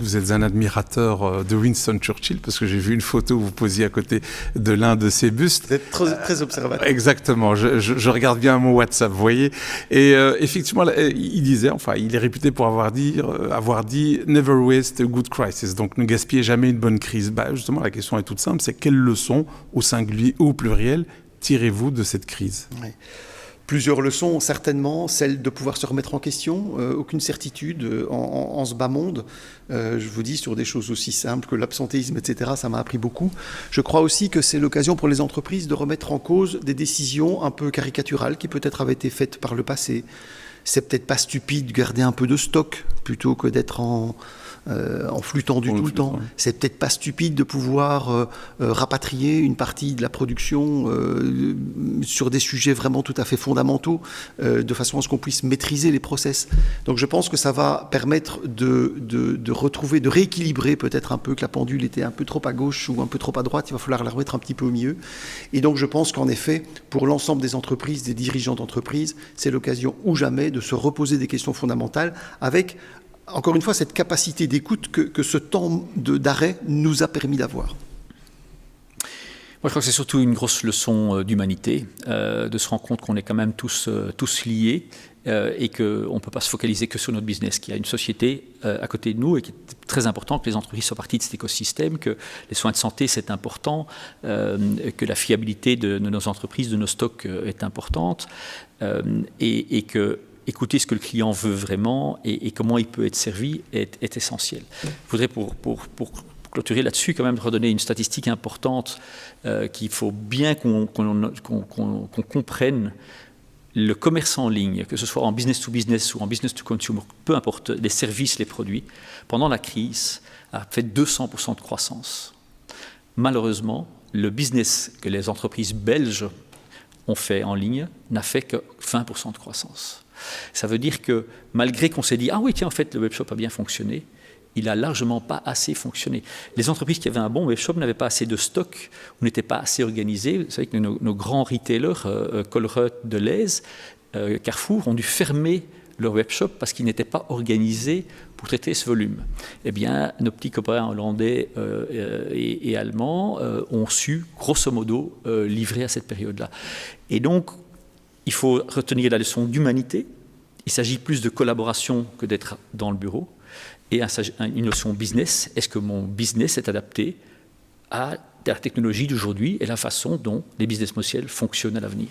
que vous êtes un admirateur de Winston Churchill, parce que j'ai vu une photo où vous posiez à côté de l'un de ses bustes. Vous êtes très observateur. Exactement, je regarde bien mon WhatsApp, vous voyez. Et effectivement, il disait, enfin, il est réputé pour avoir dit « Never waste a good crisis », donc ne gaspillez jamais une bonne crise. Justement, la question est toute simple, c'est quelle leçon, au singulier ou au pluriel, tirez-vous de cette crise? Oui. Plusieurs leçons, certainement, celle de pouvoir se remettre en question, aucune certitude en ce bas monde. Je vous dis, sur des choses aussi simples que l'absentéisme, etc., ça m'a appris beaucoup. Je crois aussi que c'est l'occasion pour les entreprises de remettre en cause des décisions un peu caricaturales qui peut-être avaient été faites par le passé. C'est peut-être pas stupide de garder un peu de stock plutôt que d'être en flux tendu tout le temps. C'est peut-être pas stupide de pouvoir rapatrier une partie de la production sur des sujets vraiment tout à fait fondamentaux, de façon à ce qu'on puisse maîtriser les process. Donc je pense que ça va permettre de retrouver, de rééquilibrer peut-être un peu, que la pendule était un peu trop à gauche ou un peu trop à droite, il va falloir la remettre un petit peu au milieu. Et donc je pense qu'en effet, pour l'ensemble des entreprises, des dirigeants d'entreprises, c'est l'occasion ou jamais de se reposer des questions fondamentales avec, encore une fois, cette capacité d'écoute que ce temps d'arrêt nous a permis d'avoir. Moi, je crois que c'est surtout une grosse leçon d'humanité, de se rendre compte qu'on est quand même tous liés et qu'on ne peut pas se focaliser que sur notre business, qu'il y a une société à côté de nous et qu'il est très important que les entreprises soient partie de cet écosystème, que les soins de santé, c'est important, que la fiabilité de nos entreprises, de nos stocks est importante et que écouter ce que le client veut vraiment et comment il peut être servi est essentiel. Je voudrais, pour clôturer là-dessus, quand même redonner une statistique importante qu'il faut bien qu'on comprenne. Le commerce en ligne, que ce soit en business to business ou en business to consumer, peu importe, les services, les produits, pendant la crise, a fait 200% de croissance. Malheureusement, le business que les entreprises belges ont fait en ligne n'a fait que 20% de croissance. Ça veut dire que malgré qu'on s'est dit « Ah oui, tiens, en fait, le webshop a bien fonctionné », il n'a largement pas assez fonctionné. Les entreprises qui avaient un bon webshop n'avaient pas assez de stock, ou n'étaient pas assez organisées. Vous savez que nos grands retailers, Colruyt, Delhaize, Carrefour, ont dû fermer leur webshop parce qu'ils n'étaient pas organisés pour traiter ce volume. Eh bien, nos petits copains hollandais et allemands ont su, grosso modo, livrer à cette période-là. Et donc, il faut retenir la leçon d'humanité. Il s'agit plus de collaboration que d'être dans le bureau. Et une notion business. Est-ce que mon business est adapté à la technologie d'aujourd'hui et la façon dont les business models fonctionnent à l'avenir ?